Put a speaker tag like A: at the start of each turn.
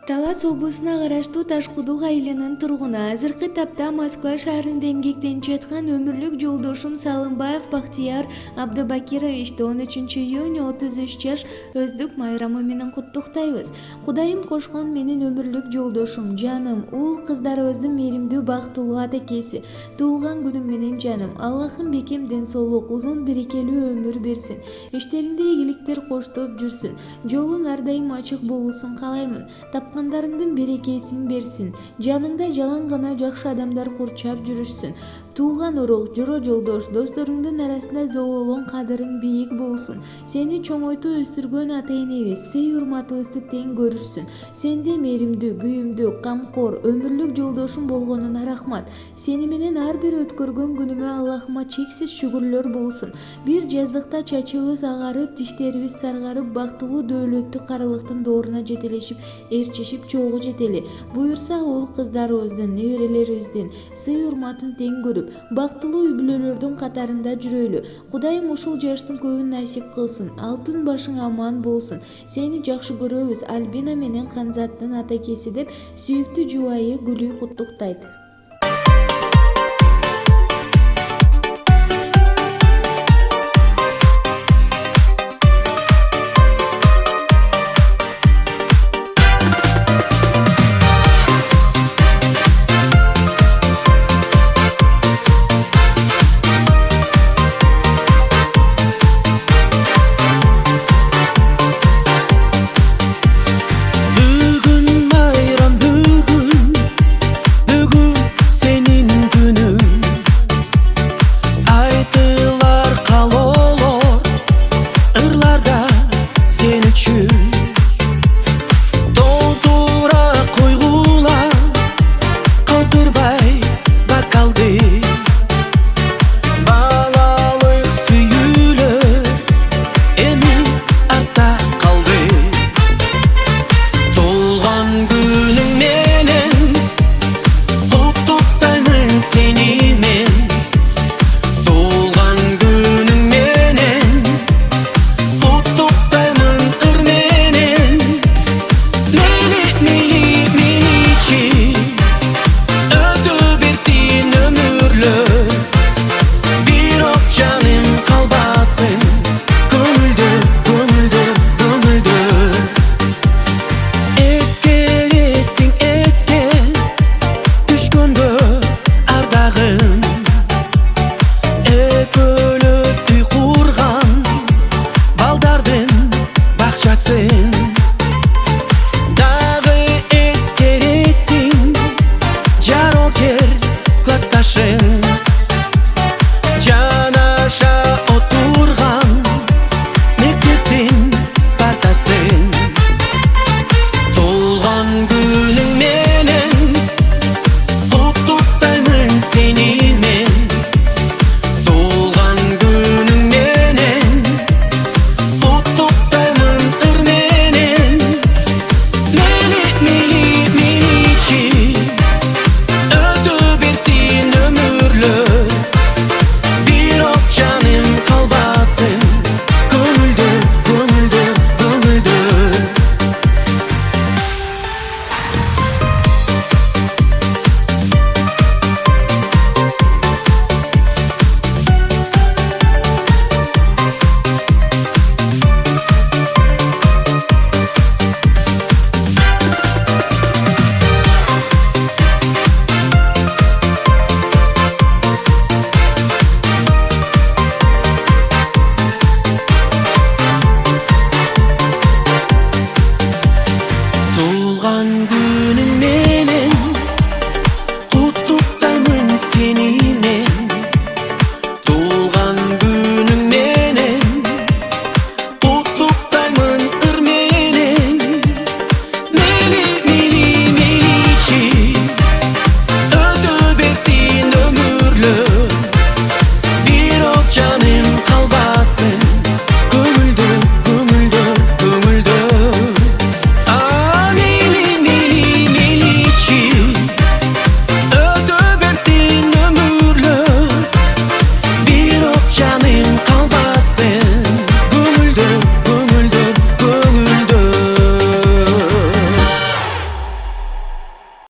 A: Талас облысына караштуу Ташкудук айылынын тургуну азыркы тапта Москва шаарында эмгектенип жаткан өмүрлүк жолдошум Салымбаев Бактияр Абдыбакировичти 13-июнь 33 жаш өздүк майрамы менен куттуктайбыз. Кудайым кошкон менин өмүрлүк жолдошум, жаным, уул кыздарыбыздын мээримдүү бактылуу атакеси. Туулган күнүң менен жаным. Аллахым бекем ден соолук, узун берекелүү өмүр берсин. Иштериңде ийгиликтер коштоп жүрсүн. Жолуң ар дайым ачык болуусун каалаймын. Тапкандарыңдын берекесин берсин. Жаныңда жалаң гана жакшы адамдар курчап жүрүшсүн. Тууган урук, жора жолдош, досторуңдун арасында зоолоон кадырың бийик болсун. Сени чоңойтуп өстүргөн ата-энебиз сый-урматыбызды тең көрүшсүн. Сенде мээримдүү, күйүмдүү, камкор, өмүрлүк жолдошум болгонуна рахмат. Сени менен ар бир өткөргөн күнүмө Аллахыма чексиз шүгүрлөр болсун. Бир жаздыкта чачыбыз агарып, тиштерибиз саргарып, бактылуу дөөлөттүү карылыктын дооруна жетелешип, ээрчишип чогуу жетели. Буюрса уул кыздарыбыздын, неберелерибиздин сый-урматын тең көрүп, бактылуу үй-бүлөлөрдүн катарында жүрөлү. Кудайым ушул жаштын көбүн насип кылсын. Алтын башың аман болсун. Сени жакшы көрөбүз. Альбина менен Ханзаттын атакеси деп сүйүктүү жубайы Гүлүй куттуктайт.